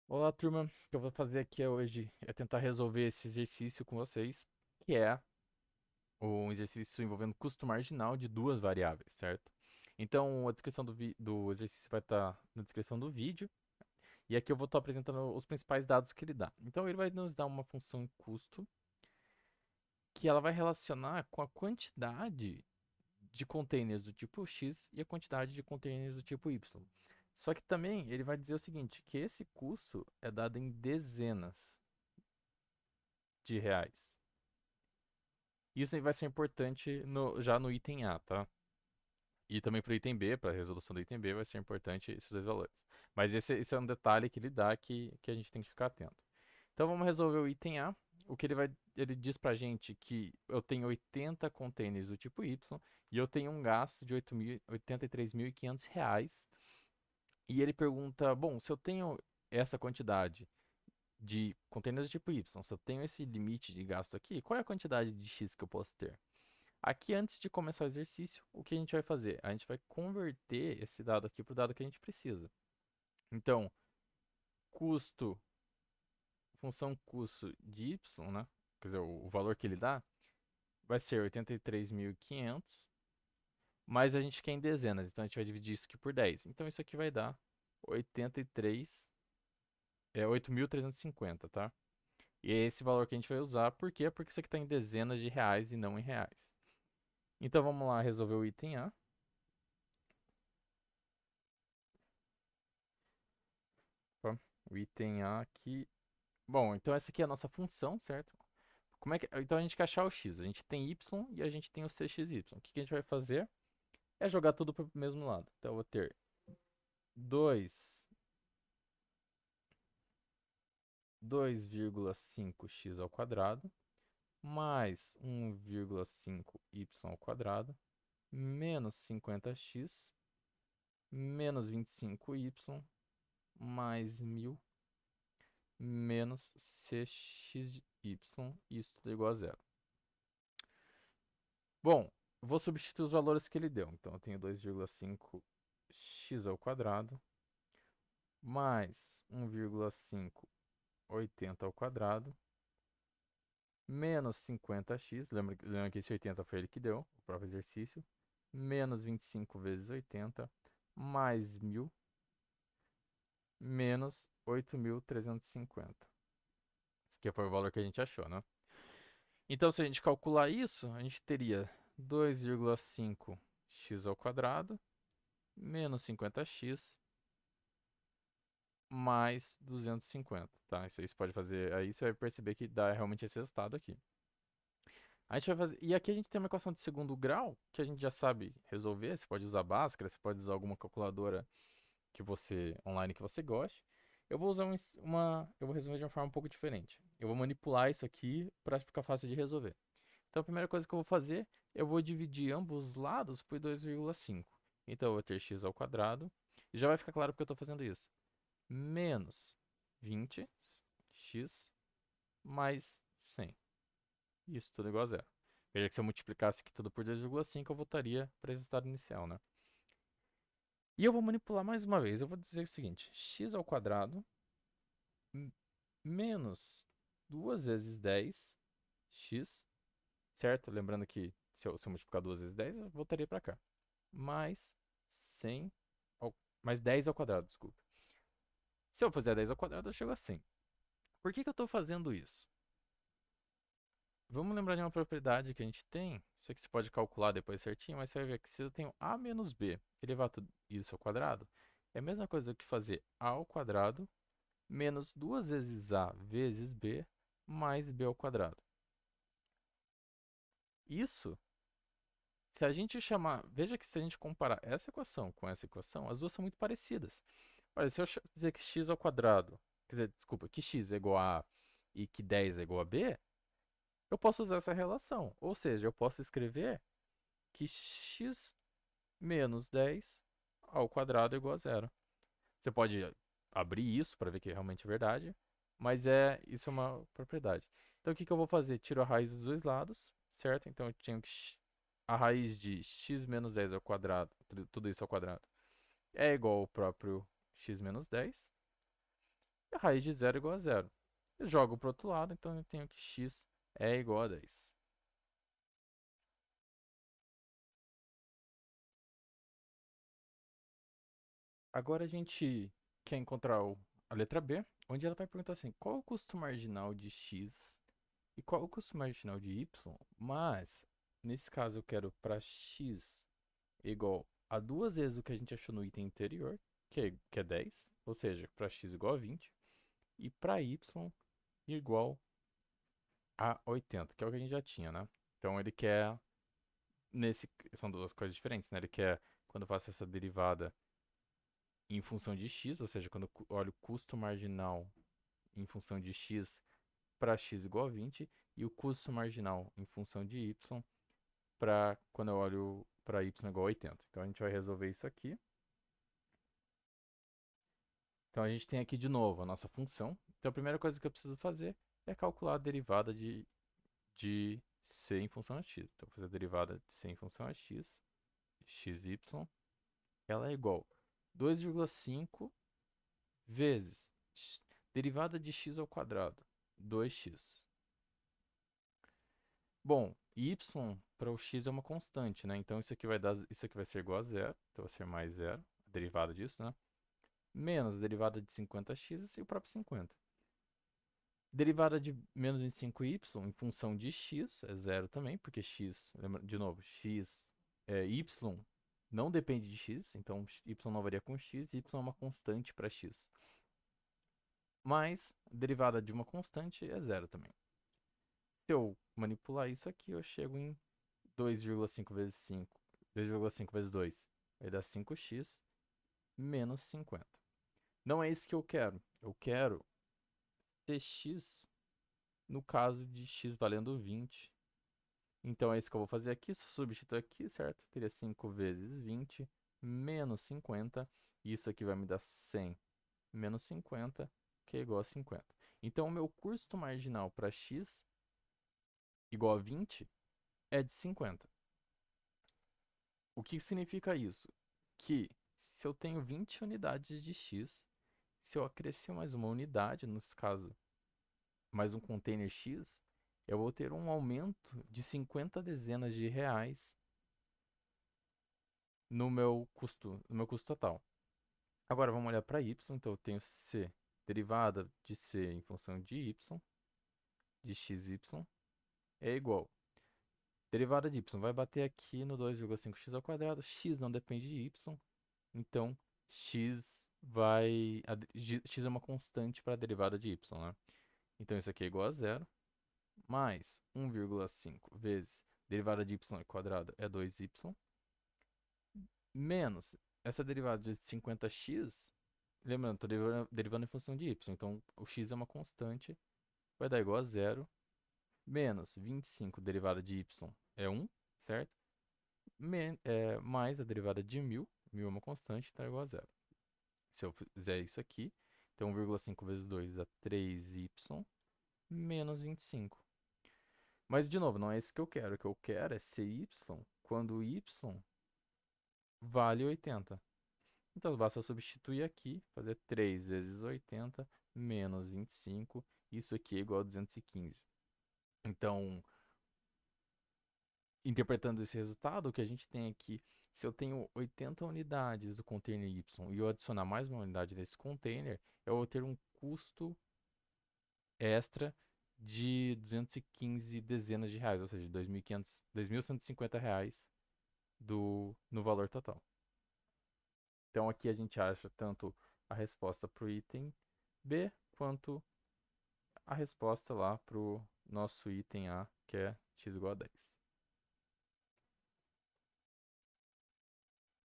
Olá, turma. O que eu vou fazer aqui hoje é tentar resolver esse exercício com vocês, que é um exercício envolvendo custo marginal de duas variáveis, certo? Então, a descrição do exercício vai estar na descrição do vídeo, e aqui eu vou estar apresentando os principais dados que ele dá. Então, ele vai nos dar uma função custo, que ela vai relacionar com a quantidade de containers do tipo X e a quantidade de containers do tipo Y. Só que também ele vai dizer o seguinte, que esse custo é dado em dezenas de reais. Isso aí vai ser importante já no item A, tá? E também para o item B, para a resolução do item B, vai ser importante esses dois valores. Mas esse é um detalhe que ele dá que a gente tem que ficar atento. Então vamos resolver o item A. O que ele diz pra gente que eu tenho 80 containers do tipo Y e eu tenho um gasto de R$ 83.500. E ele pergunta, bom, se eu tenho essa quantidade de containers do tipo Y, se eu tenho esse limite de gasto aqui, qual é a quantidade de X que eu posso ter? Aqui, antes de começar o exercício, o que a gente vai fazer? A gente vai converter esse dado aqui para o dado que a gente precisa. Então, custo, função custo de y, né? Quer dizer, o valor que ele dá vai ser 83.500, mas a gente quer em dezenas, então a gente vai dividir isso aqui por 10. Então, isso aqui vai dar 8.350, tá? E é esse valor que a gente vai usar, por quê? Porque isso aqui está em dezenas de reais e não em reais. Então, vamos lá resolver o item A. Opa, o item A aqui. Bom, então essa aqui é a nossa função, certo? Então a gente quer achar o x. A gente tem y e a gente tem o cxy. O que a gente vai fazer é jogar tudo para o mesmo lado. Então eu vou ter 2,5x ao quadrado mais 1,5y ao quadrado menos 50x menos 25y mais 1000 menos cxy. Isso tudo é igual a zero. Bom, vou substituir os valores que ele deu. Então eu tenho 2,5x ao quadrado mais 1,5 80 ao quadrado menos 50x. Lembra que esse 80 foi ele que deu, o próprio exercício. Menos 25 vezes 80 mais 1000 menos 8.350. Esse aqui foi o valor que a gente achou, né? Então, se a gente calcular isso, a gente teria 2,5x ao quadrado menos 50x mais 250, tá? Isso aí você pode fazer, aí você vai perceber que dá realmente esse resultado aqui. A gente vai fazer, e aqui a gente tem uma equação de segundo grau, que a gente já sabe resolver, você pode usar Bhaskara, você pode usar alguma calculadora online que você goste. Eu vou usar eu vou resolver de uma forma um pouco diferente. Eu vou manipular isso aqui para ficar fácil de resolver. Então a primeira coisa que eu vou fazer, eu vou dividir ambos os lados por 2,5. Então eu vou ter x ao quadrado, e já vai ficar claro porque eu estou fazendo isso. Menos 20x mais 100. Isso tudo igual a zero. Veja que se eu multiplicasse aqui tudo por 2,5, eu voltaria para esse estado inicial, né? E eu vou manipular mais uma vez. Eu vou dizer o seguinte: x ao quadrado menos 2 vezes 10x, certo? Lembrando que se eu multiplicar 2 vezes 10, eu voltaria para cá. Mais 100 mais 10 ao quadrado, desculpa. Se eu fizer 10 ao quadrado, eu chego a 100. Por que eu estou fazendo isso? Vamos lembrar de uma propriedade que a gente tem. Isso aqui você pode calcular depois certinho, mas você vai ver que se eu tenho a menos b elevado a tudo isso ao quadrado, é a mesma coisa que fazer a ao quadrado menos 2 vezes a vezes b mais b ao quadrado. Isso, se a gente chamar... Veja que se a gente comparar essa equação com essa equação, as duas são muito parecidas. Olha, se eu dizer que x ao quadrado, quer dizer, desculpa, que x é igual a e que 10 é igual a b, eu posso usar essa relação. Ou seja, eu posso escrever que x menos 10 ao quadrado é igual a zero. Você pode abrir isso para ver que realmente é verdade, mas isso é uma propriedade. Então o que eu vou fazer? Tiro a raiz dos dois lados, certo? Então eu tenho que a raiz de x menos 10 ao quadrado, tudo isso ao quadrado, é igual ao próprio x menos 10. E a raiz de zero é igual a zero. Eu jogo para o outro lado, então eu tenho que x é igual a 10. Agora a gente quer encontrar a letra B, onde ela vai perguntar assim, qual é o custo marginal de x e qual é o custo marginal de y, mas nesse caso eu quero para x igual a duas vezes o que a gente achou no item anterior, que é 10, ou seja, para x igual a 20, e para y igual a 80, que é o que a gente já tinha, né? Então ele quer, são duas coisas diferentes, né? Ele quer, quando eu faço essa derivada em função de x, ou seja, quando eu olho o custo marginal em função de x para x igual a 20, e o custo marginal em função de y para quando eu olho para y igual a 80. Então a gente vai resolver isso aqui. Então a gente tem aqui de novo a nossa função. Então a primeira coisa que eu preciso fazer é calcular a derivada de c em função a x. Então vou fazer a derivada de c em função a x, xy, ela é igual a 2,5 vezes derivada de x ao quadrado, 2x. Bom, y para o x é uma constante, né? Então isso aqui vai ser igual a zero, então vai ser mais zero, a derivada disso, né? Menos a derivada de 50x e o próprio 50. Derivada de menos 25y em função de x é zero também, porque x, lembra, de novo, y não depende de x, então y não varia com x, y é uma constante para x. Mas a derivada de uma constante é zero também. Se eu manipular isso aqui, eu chego em 2,5 vezes 5, 2,5 vezes 2, vai dar 5x menos 50. Não é isso que eu quero. Eu quero tx no caso de x valendo 20. Então é isso que eu vou fazer aqui. Se eu substituir aqui, certo? Teria 5 vezes 20 menos 50. Isso aqui vai me dar 100 menos 50, que é igual a 50. Então o meu custo marginal para x igual a 20 é de 50. O que significa isso? Que se eu tenho 20 unidades de x, se eu acrescer mais uma unidade, nesse caso, mais um container x, eu vou ter um aumento de 50 dezenas de reais no meu custo total. Agora vamos olhar para y, então eu tenho c, derivada de c em função de y, de xy, é igual. Derivada de y vai bater aqui no 2,5x ao quadrado, x não depende de y, então x é uma constante para a derivada de y, né? Então isso aqui é igual a zero, mais 1,5 vezes derivada de y ao quadrado é 2y, menos essa derivada de 50x, lembrando, estou derivando em função de y, então o x é uma constante, vai dar igual a zero, menos 25 derivada de y é 1, certo? Mais a derivada de 1000 é uma constante, então é igual a zero. Se eu fizer isso aqui, então 1,5 vezes 2 dá 3y menos 25. Mas, de novo, não é isso que eu quero. O que eu quero é cy quando y vale 80. Então, basta substituir aqui, fazer 3 vezes 80 menos 25. Isso aqui é igual a 215. Então, interpretando esse resultado, o que a gente tem aqui, se eu tenho 80 unidades do container y e eu adicionar mais uma unidade nesse container, eu vou ter um custo extra de 215 dezenas de reais, ou seja, 2.500, 2.150 reais no valor total. Então aqui a gente acha tanto a resposta para o item B quanto a resposta lá para o nosso item A, que é x igual a 10.